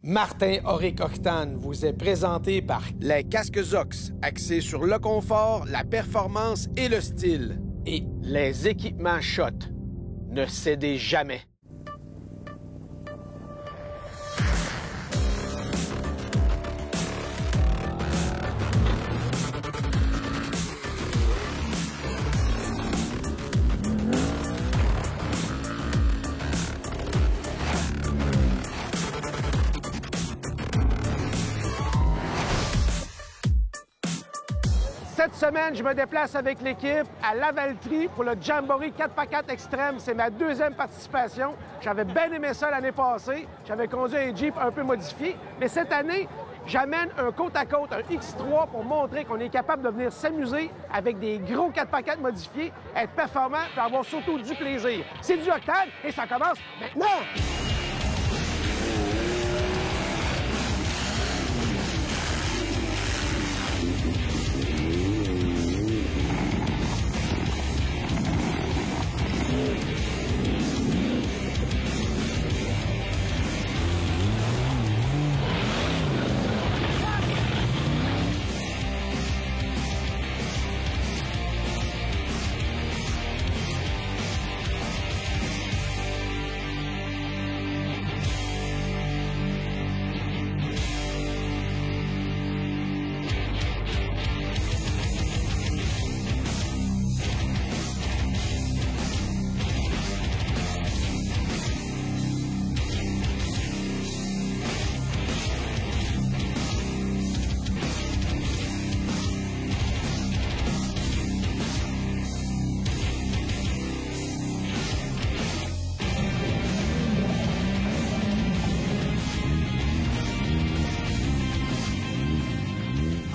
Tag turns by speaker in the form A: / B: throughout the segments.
A: Martin Auric Octane vous est présenté par les casques Zox, axés sur le confort, la performance et le style. Et les équipements Schott. Ne cédez jamais. Cette semaine, je me déplace avec l'équipe à Lavaltrie pour le Jamboree 4x4 Extrême. C'est ma deuxième participation. J'avais bien aimé ça l'année passée. J'avais conduit un Jeep un peu modifié. Mais cette année, j'amène un côte-à-côte, un X3, pour montrer qu'on est capable de venir s'amuser avec des gros 4x4 modifiés, être performant et avoir surtout du plaisir. C'est du Octane et ça commence maintenant!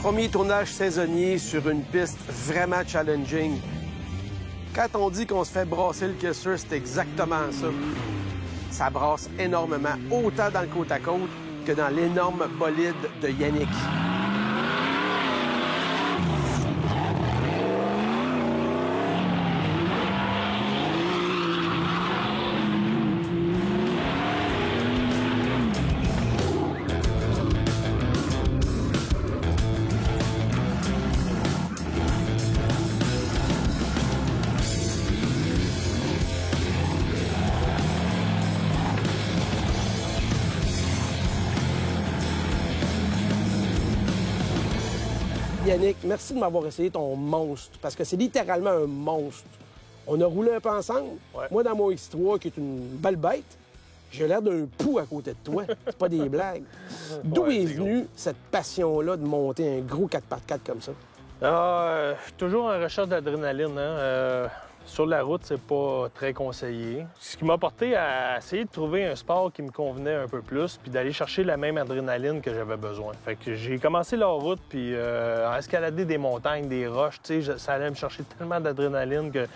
A: Premier tournage saisonnier sur une piste vraiment challenging. Quand on dit qu'on se fait brasser le kisser, c'est exactement ça. Ça brasse énormément, autant dans le côte-à-côte que dans l'énorme bolide de Yannick. Yannick, merci de m'avoir essayé ton monstre, parce que c'est littéralement un monstre. On a roulé un peu ensemble. Ouais. Moi, dans mon X3, qui est une belle bête, j'ai l'air d'un pou à côté de toi. C'est pas des blagues. D'où est venue cette passion-là de monter un gros 4x4 comme ça?
B: Toujours en recherche d'adrénaline. Sur la route, c'est pas très conseillé. Ce qui m'a porté à essayer de trouver un sport qui me convenait un peu plus, puis d'aller chercher la même adrénaline que j'avais besoin. Fait que j'ai commencé la route, puis à escalader des montagnes, des roches, tu sais, ça allait me chercher tellement d'adrénaline que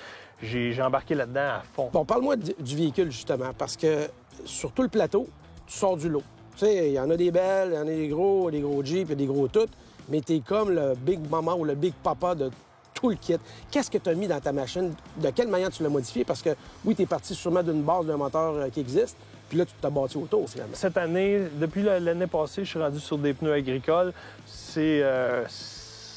B: j'ai embarqué là-dedans à fond.
A: Bon, parle-moi du véhicule, justement, parce que sur tout le plateau, tu sors du lot. Tu sais, il y en a des belles, il y en a des gros Jeeps, il y a des gros toutes, mais t'es comme le big mama ou le big papa de tout le kit. Qu'est-ce que tu as mis dans ta machine? De quelle manière tu l'as modifié? Parce que, oui, tu es parti sûrement d'une base d'un moteur qui existe, puis là, tu t'as bâti autour, finalement.
B: Cette année, depuis l'année passée, je suis rendu sur des pneus agricoles.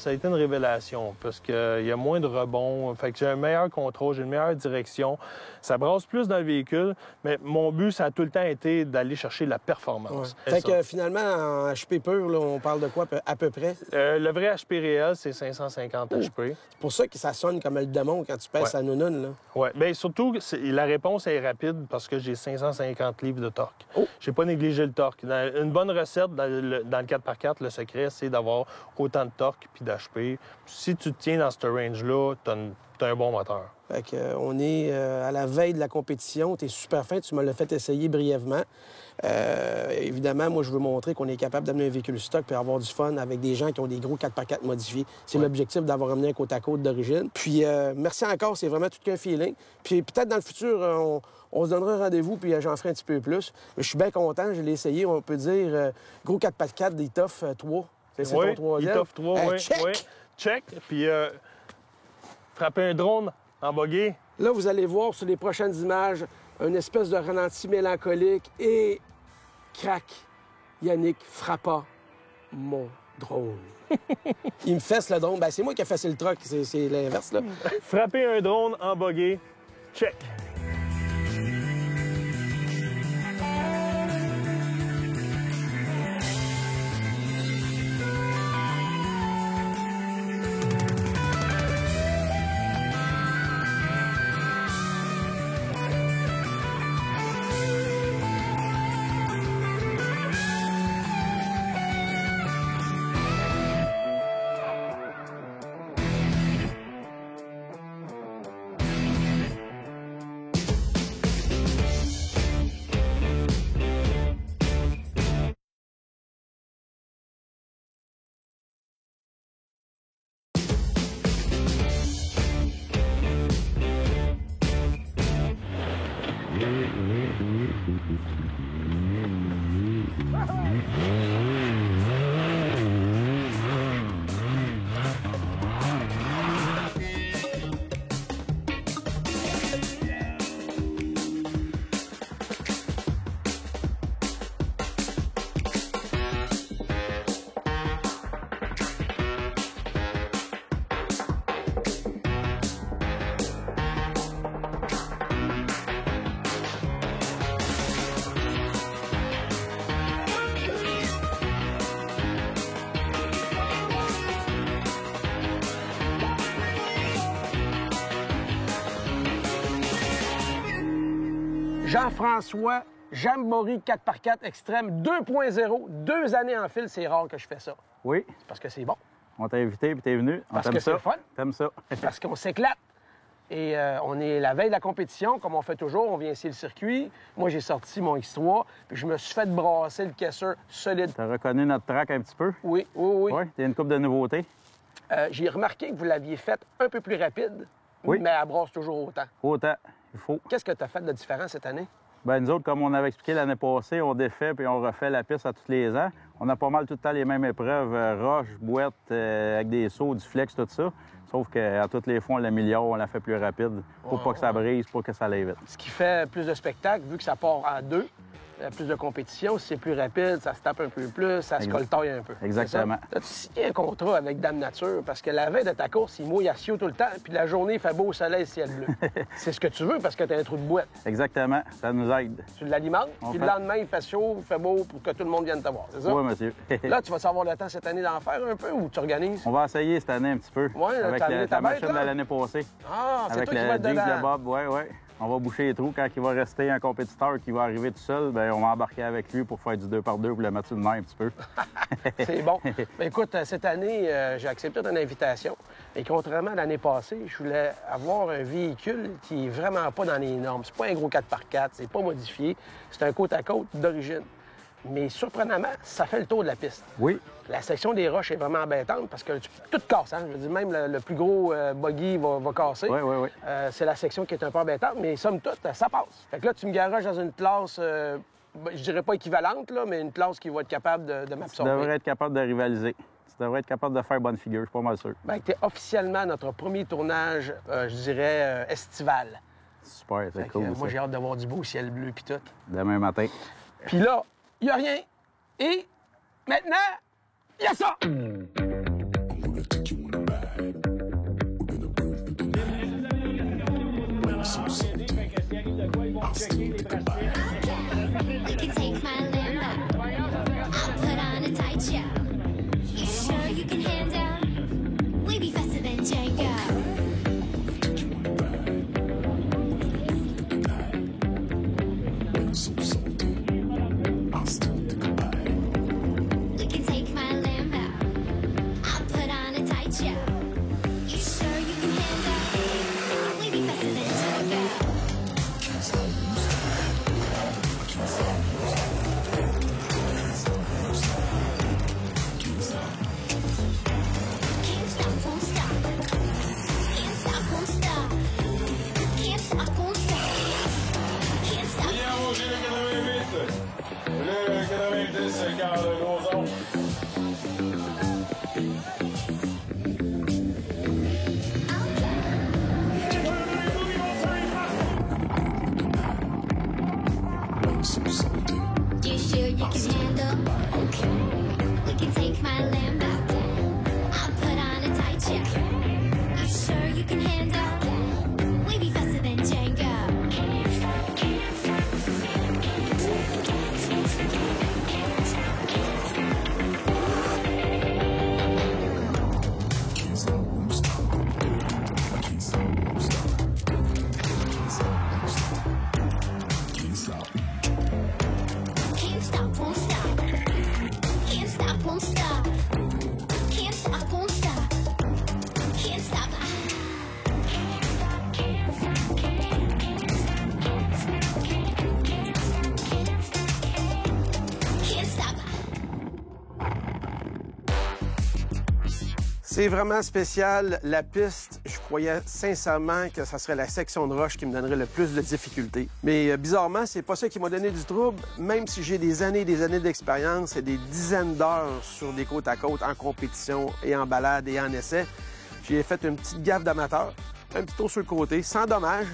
B: Ça a été une révélation parce qu'il y a moins de rebonds. Fait que j'ai un meilleur contrôle, j'ai une meilleure direction. Ça brasse plus dans le véhicule, mais mon but, ça a tout le temps été d'aller chercher la performance.
A: Ouais. Fait que finalement, en HP pur, là, on parle de quoi à peu près?
B: Le vrai HP réel, c'est 550 HP.
A: C'est pour ça que ça sonne comme le démon quand tu pèses sa nounoune, là.
B: Oui, bien surtout, la réponse est rapide parce que j'ai 550 livres de torque. J'ai pas négligé le torque. Une bonne recette dans le 4x4, le secret, c'est d'avoir autant de torque puis d'HP. Si tu te tiens dans ce range-là, t'as un bon moteur.
A: Fait que, on est à la veille de la compétition. T'es super fin, tu me l'as fait essayer brièvement. Évidemment, moi, je veux montrer qu'on est capable d'amener un véhicule stock et avoir du fun avec des gens qui ont des gros 4x4 modifiés. C'est l'objectif d'avoir amené un côte-à-côte d'origine. Puis, merci encore, c'est vraiment tout qu'un feeling. Puis, peut-être dans le futur, on se donnera un rendez-vous, puis j'en ferai un petit peu plus. Mais je suis bien content, je l'ai essayé. On peut dire gros 4x4 des Tough 3. C'est ton troisième.
B: Tough 3, oui.
A: Check!
B: Oui. Check. Puis, frapper un drone en buggy.
A: Là, vous allez voir sur les prochaines images une espèce de ralenti mélancolique et crac. Yannick frappa mon drone. Il me fesse le drone. Ben, c'est moi qui ai fessé le truck, c'est l'inverse, là.
B: Frapper un drone en bogué, check.
A: Jean-François Jamboree 4x4 Extrême 2.0, 2 années en fil, c'est rare que je fais ça.
C: Oui.
A: C'est parce que c'est bon.
C: On t'a invité puis t'es venu.
A: Parce que c'est le fun.
C: T'aimes ça.
A: Parce qu'on s'éclate. Et on est la veille de la compétition, comme on fait toujours. On vient essayer le circuit. Moi, j'ai sorti mon X3, puis je me suis fait brasser le caisseur solide.
C: T'as reconnu notre track un petit peu?
A: Oui, oui, oui.
C: Oui, t'as une couple de nouveautés.
A: J'ai remarqué que vous l'aviez faite un peu plus rapide,
C: Oui.
A: mais elle brasse toujours autant.
C: Autant, il faut.
A: Qu'est-ce que tu as fait de différent cette année?
C: Bien, nous autres, comme on avait expliqué l'année passée, on défait puis on refait la piste à tous les ans. On a pas mal tout le temps les mêmes épreuves, roches, boîtes, avec des sauts, du flex, tout ça. Sauf qu'à toutes les fois, on l'améliore, on la fait plus rapide pour pas que ça brise, pour que ça aille vite.
A: Ce qui fait plus de spectacles, vu que ça part à deux, plus de compétition. Si c'est plus rapide, ça se tape un peu plus, ça se coltaille un peu.
C: Exactement.
A: As-tu signé un contrat avec Dame Nature? Parce que la veille de ta course, il mouille à Sio tout le temps, puis la journée, il fait beau soleil, ciel bleu. C'est ce que tu veux parce que tu as un trou de boîte.
C: Exactement. Ça nous aide.
A: Tu l'alimentes, puis le lendemain, il fait chaud, il fait beau pour que tout le monde vienne te voir, c'est ça?
C: Oui, monsieur.
A: Là, tu vas savoir le temps cette année d'en faire un peu ou tu organises?
C: On va essayer cette année un petit peu.
A: Oui,
C: avec la machine de l'année passée.
A: Ah, c'est
C: avec
A: toi qui vas être
C: le Jeep
A: dedans.
C: de Bob, oui, oui. On va boucher les trous. Quand il va rester un compétiteur qui va arriver tout seul, bien, on va embarquer avec lui pour faire du 2x2 pour le mettre sur le nerf un petit peu.
A: C'est bon. Bien, écoute, cette année, j'ai accepté ton invitation. Et contrairement à l'année passée, je voulais avoir un véhicule qui est vraiment pas dans les normes. C'est pas un gros 4x4, c'est pas modifié. C'est un côte-à-côte d'origine. Mais surprenamment, ça fait le tour de la piste.
C: Oui.
A: La section des roches est vraiment embêtante parce que tout casse. Hein? Je veux dire, même le plus gros buggy va casser.
C: Oui, oui, oui.
A: C'est la section qui est un peu embêtante, mais somme toute, ça passe. Fait que là, tu me garages dans une classe, je dirais pas équivalente, là, mais une classe qui va être capable de
C: Tu
A: m'absorber.
C: devrais être capable de rivaliser. Tu devrais être capable de faire bonne figure, je suis pas mal sûr.
A: Bien, tu es officiellement notre premier tournage, je dirais, estival.
C: Super,
A: Fait
C: c'est
A: que,
C: cool.
A: moi,
C: ça.
A: j'ai hâte de voir du beau ciel bleu puis tout.
C: Demain matin.
A: Puis là, il n'y a rien. Et maintenant, il y a ça!
D: You can take my Lambo. I'll put on a tight show. You sure you can handle? We be faster than Django. You can take my Lambo. I'll put on a tight show. You sure you can handle? We be faster than Django. Can't stop, won't stop. Can't stop, won't stop. Can't stop, won't stop. Can't stop.
E: Veniamo, gira che dove mette. Vedere che dove mette il cavolo del coso.
D: You sure you can handle?
A: C'est vraiment spécial. La piste, je croyais sincèrement que ça serait la section de roche qui me donnerait le plus de difficultés. Mais bizarrement, c'est pas ça qui m'a donné du trouble, même si j'ai des années et des années d'expérience et des dizaines d'heures sur des côtes à côte en compétition et en balade et en essai. J'ai fait une petite gaffe d'amateur, un petit tour sur le côté, sans dommage,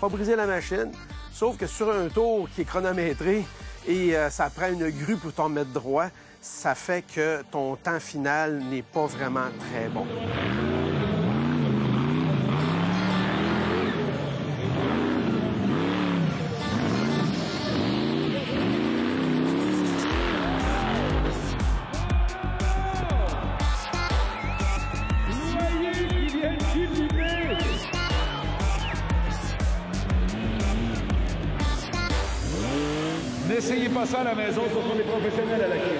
A: pas briser la machine, sauf que sur un tour qui est chronométré et ça prend une grue pour t'en mettre droit, ça fait que ton temps final n'est pas vraiment très bon.
E: N'essayez pas ça à la maison, ce sont des professionnels à la clé.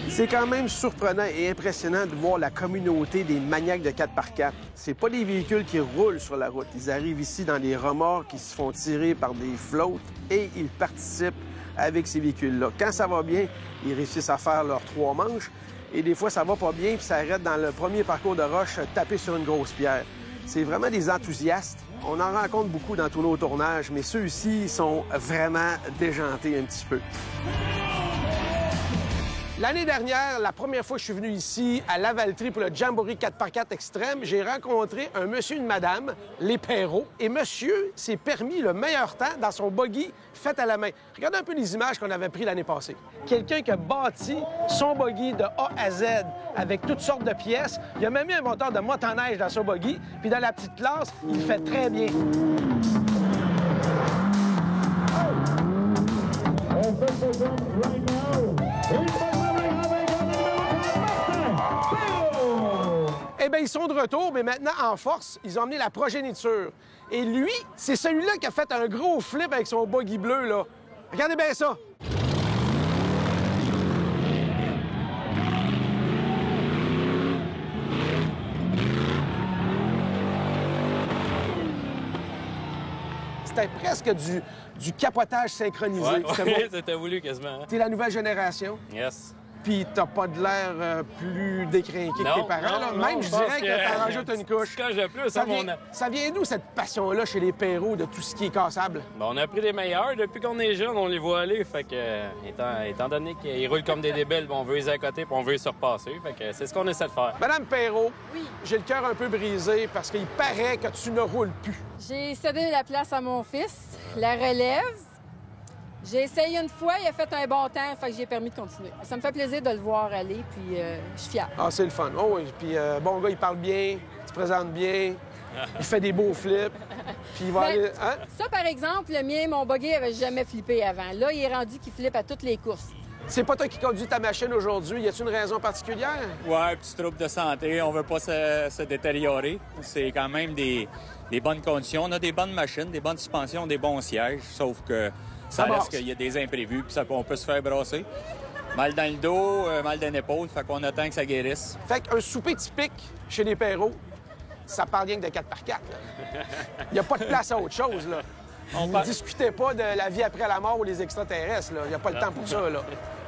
A: C'est quand même surprenant et impressionnant de voir la communauté des maniaques de 4x4. C'est pas des véhicules qui roulent sur la route. Ils arrivent ici dans des remorques qui se font tirer par des flottes et ils participent avec ces véhicules-là. Quand ça va bien, ils réussissent à faire leurs 3 manches et des fois, ça va pas bien puis ça arrête dans le premier parcours de roche, taper sur une grosse pierre. C'est vraiment des enthousiastes. On en rencontre beaucoup dans tous nos tournages, mais ceux-ci sont vraiment déjantés un petit peu. L'année dernière, la première fois que je suis venu ici à Lavaltrie pour le Jamboree 4x4 extrême, j'ai rencontré un monsieur et une madame, les Perrault, et monsieur s'est permis le meilleur temps dans son buggy fait à la main. Regardez un peu les images qu'on avait prises l'année passée. Quelqu'un qui a bâti son buggy de A à Z avec toutes sortes de pièces. Il a même mis un moteur de motoneige dans son buggy, puis dans la petite classe, il le fait très bien. Eh bien, ils sont de retour, mais maintenant, en force, ils ont amené la progéniture. Et lui, c'est celui-là qui a fait un gros flip avec son buggy bleu, là. Regardez bien ça. C'était presque du capotage synchronisé.
F: Ouais, c'était voulu quasiment. Hein?
A: T'es la nouvelle génération.
F: Yes.
A: Puis t'as pas de l'air plus décrinqué que tes parents. Là. Même, je dirais que t'en rajoutes une couche. Ça vient d'où, cette passion-là, chez les Perrault, de tout ce qui est cassable?
F: Bon, on a pris des meilleurs. Depuis qu'on est jeune, on les voit aller. Fait que, étant donné qu'ils roulent comme des débiles, on veut les accoter puis on veut les surpasser. Fait que c'est ce qu'on essaie de faire.
A: Madame Perrault, oui. J'ai le cœur un peu brisé parce qu'il paraît que tu ne roules plus.
G: J'ai cédé la place à mon fils, la relève. J'ai essayé une fois, il a fait un bon temps, fait que j'ai permis de continuer. Ça me fait plaisir de le voir aller, puis je suis fière.
A: Ah, c'est le fun. Oh oui, puis bon gars, il parle bien, il se présente bien, il fait des beaux flips, puis il va aller... Hein?
G: Ça, par exemple, le mien, mon buggy avait jamais flippé avant. Là, il est rendu qu'il flippe à toutes les courses.
A: C'est pas toi qui conduis ta machine aujourd'hui. Y a-t-il une raison particulière?
H: Ouais, petit trouble de santé. On veut pas se détériorer. C'est quand même des bonnes conditions. On a des bonnes machines, des bonnes suspensions, des bons sièges, sauf que... Ça reste qu'il y a des imprévus, puis on peut se faire brasser. Mal dans le dos, mal dans l'épaule, fait qu'on attend que ça guérisse.
A: Fait qu'un souper typique chez les Perrault, ça parle rien que de 4x4. Il n'y a pas de place à autre chose, là. On ne discutait pas de la vie après la mort ou les extraterrestres, là. Il n'y a pas le temps pour ça, là.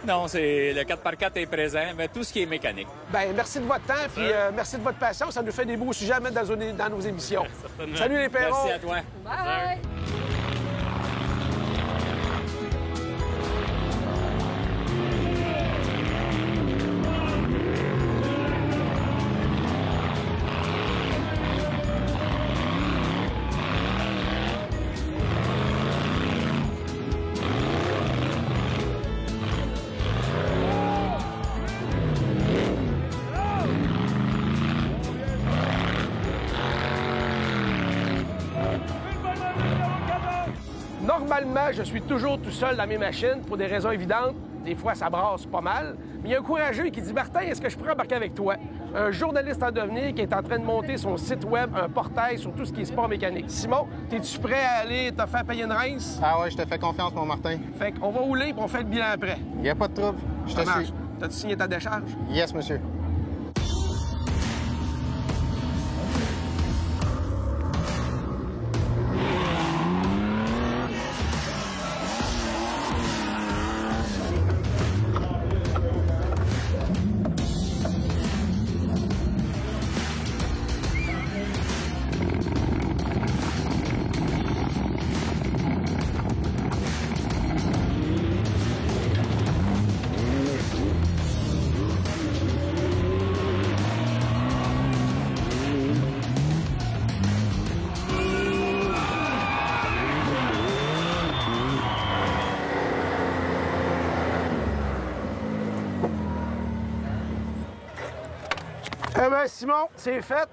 H: Non, le 4x4 est présent, mais tout ce qui est mécanique.
A: Bien, merci de votre temps, puis merci de votre patience. Ça nous fait des beaux sujets à mettre dans nos émissions. Salut les Perrault!
H: Merci à toi.
G: Bye!
A: Personnellement, je suis toujours tout seul dans mes machines pour des raisons évidentes. Des fois, ça brasse pas mal. Mais il y a un courageux qui dit « Martin, est-ce que je pourrais embarquer avec toi? » Un journaliste en devenir qui est en train de monter son site web, un portail sur tout ce qui est sport mécanique. Simon, es-tu prêt à aller te faire payer une rince?
I: Ah ouais, je te fais confiance, mon Martin.
A: Fait qu'on va rouler et on fait le bilan après.
I: Il n'y a pas de trouble. Je te suis.
A: T'as-tu signé ta décharge?
I: Yes, monsieur.
A: Eh ben, Simon, c'est fait.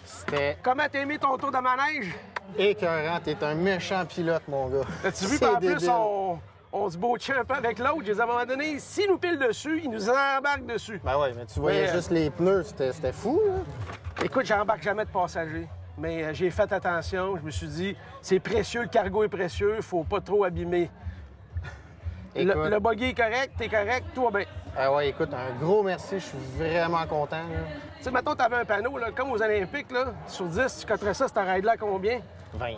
I: C'était
A: Comment t'as aimé ton tour de manège?
I: écœurant. T'es un méchant pilote, mon gars.
A: As-tu vu,
I: C'est
A: en plus,
I: débile.
A: on se botchait un peu avec l'autre. À un moment donné, s'il nous pile dessus, il nous embarque dessus.
I: Ben ouais, mais tu voyais
A: Mais,
I: juste les pneus. C'était fou, là.
A: Écoute, j'embarque jamais de passagers. Mais j'ai fait attention. Je me suis dit, c'est précieux, le cargo est précieux, faut pas trop abîmer.
I: Écoute.
A: Le buggy est correct, t'es correct, tout va bien.
I: Ah ouais, écoute, un gros merci. Je suis vraiment content, là.
A: Tu sais, mettons, t'avais un panneau, là, comme aux Olympiques, là, sur 10, tu coterais ça, cette ride-là, à combien?
I: 20,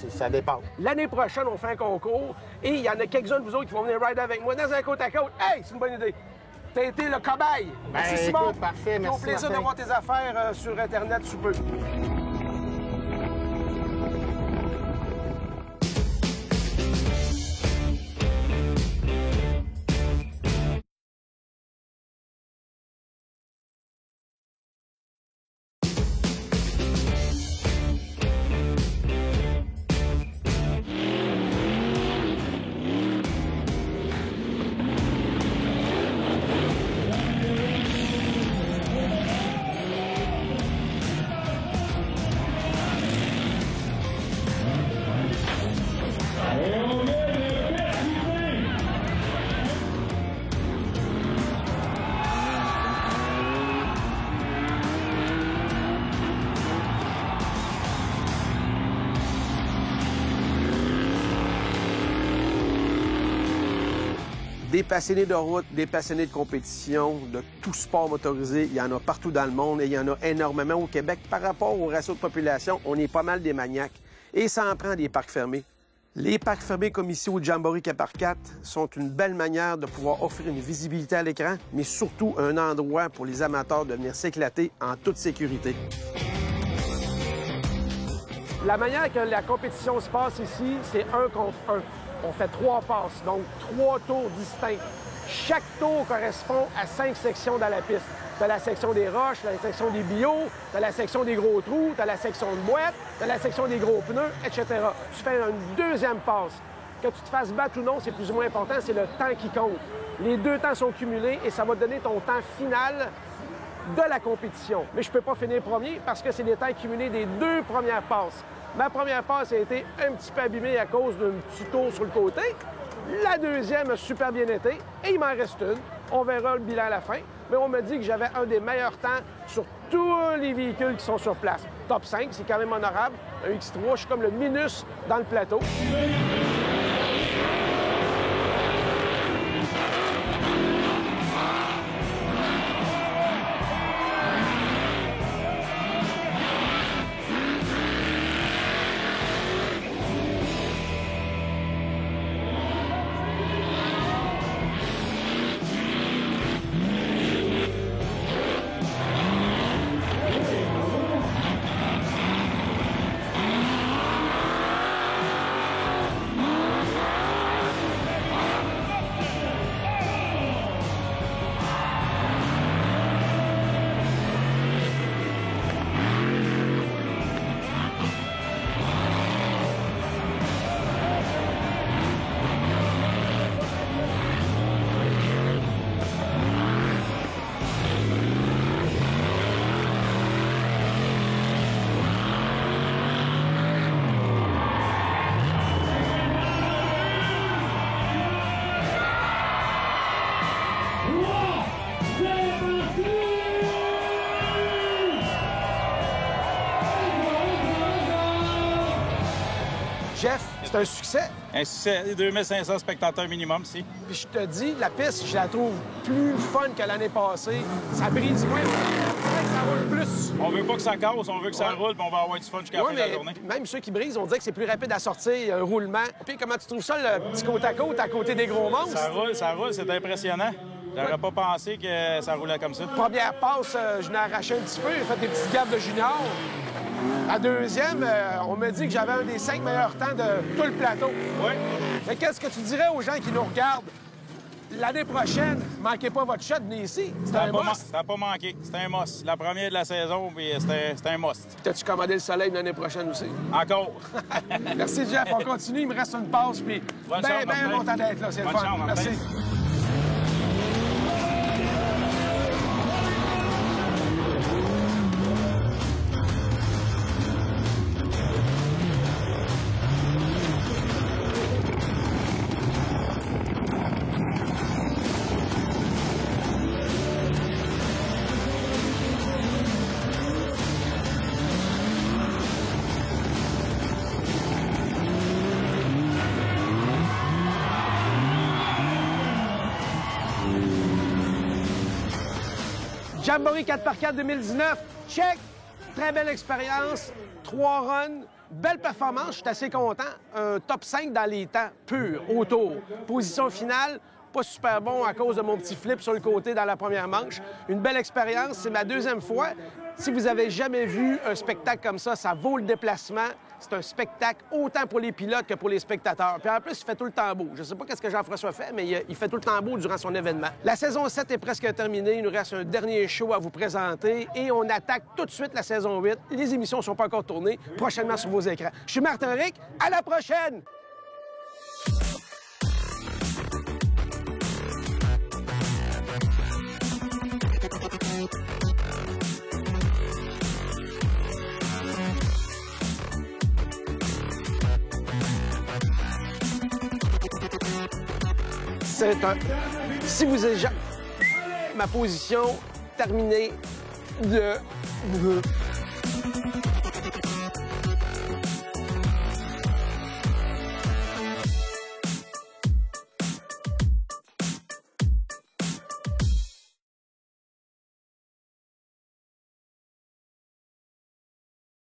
I: ça dépasse.
A: L'année prochaine, on fait un concours et il y en a quelques-uns de vous autres qui vont venir rider avec moi dans un côte à côte. Hey, c'est une bonne idée. T'as été le cobaye. Merci, Simon.
I: Écoute, parfait,
A: Au
I: merci,
A: plaisir
I: Martin.
A: de voir tes affaires sur Internet sous peu. Des passionnés de route, des passionnés de compétition, de tout sport motorisé, il y en a partout dans le monde et il y en a énormément au Québec. Par rapport au ratio de population, on est pas mal des maniaques et ça en prend des parcs fermés. Les parcs fermés comme ici au Jamboree Capar 4 sont une belle manière de pouvoir offrir une visibilité à l'écran, mais surtout un endroit pour les amateurs de venir s'éclater en toute sécurité. La manière que la compétition se passe ici, c'est 1 contre 1. On fait 3 passes, donc 3 tours distincts. Chaque tour correspond à 5 sections dans la piste. Tu as la section des roches, tu as la section des billots, tu as la section des gros trous, tu as la section de boîte, tu as la section des gros pneus, etc. Tu fais une deuxième passe. Que tu te fasses battre ou non, c'est plus ou moins important, c'est le temps qui compte. Les 2 temps sont cumulés et ça va te donner ton temps final de la compétition. Mais je ne peux pas finir premier parce que c'est les temps cumulés des 2 premières passes. Ma première passe a été un petit peu abîmée à cause d'un petit tour sur le côté. La deuxième a super bien été et il m'en reste une. On verra le bilan à la fin. Mais on m'a dit que j'avais un des meilleurs temps sur tous les véhicules qui sont sur place. Top 5, c'est quand même honorable. Un X3, je suis comme le minus dans le plateau. Jeff, c'est un succès.
C: Un succès, 2500 spectateurs minimum ici.
A: Puis je te dis, la piste, je la trouve plus fun que l'année passée. Ça brise moins, ça roule plus.
C: On veut pas que ça casse, on veut que ça roule, puis on va avoir du fun jusqu'à la fin de la journée.
A: Même ceux qui brisent, on dirait que c'est plus rapide à sortir, un roulement. Puis comment tu trouves ça, le petit côte à côté des gros monstres?
C: Ça roule, c'est impressionnant. J'aurais pas pensé que ça roulait comme ça.
A: Première passe, je l'ai arraché un petit peu, j'ai fait des petites gaffes de junior. La deuxième, on me dit que j'avais un des 5 meilleurs temps de tout le plateau.
C: Oui.
A: Mais qu'est-ce que tu dirais aux gens qui nous regardent? L'année prochaine, manquez pas votre shot, venez ici. C'est un must.
C: Ça n'a pas manqué. C'est un must. La première de la saison, puis c'était un must.
A: T'as-tu commandé le soleil l'année prochaine aussi?
C: Encore.
A: Merci, Jeff. On continue. Il me reste une passe, puis bien content d'être là. C'est le fun. Merci. Jamboree 4x4 2019, check! Très belle expérience, 3 runs, belle performance, je suis assez content. Un top 5 dans les temps purs, autour. Position finale, pas super bon à cause de mon petit flip sur le côté dans la première manche. Une belle expérience, c'est ma deuxième fois. Si vous avez jamais vu un spectacle comme ça vaut le déplacement. C'est un spectacle autant pour les pilotes que pour les spectateurs. Puis en plus, il fait tout le temps beau. Je sais pas ce que Jean-François fait, mais il fait tout le temps beau durant son événement. La saison 7 est presque terminée. Il nous reste un dernier show à vous présenter et on attaque tout de suite la saison 8. Les émissions ne sont pas encore tournées. Prochainement sur vos écrans. Je suis Martin Rick. À la prochaine! Si vous avez ma position terminée de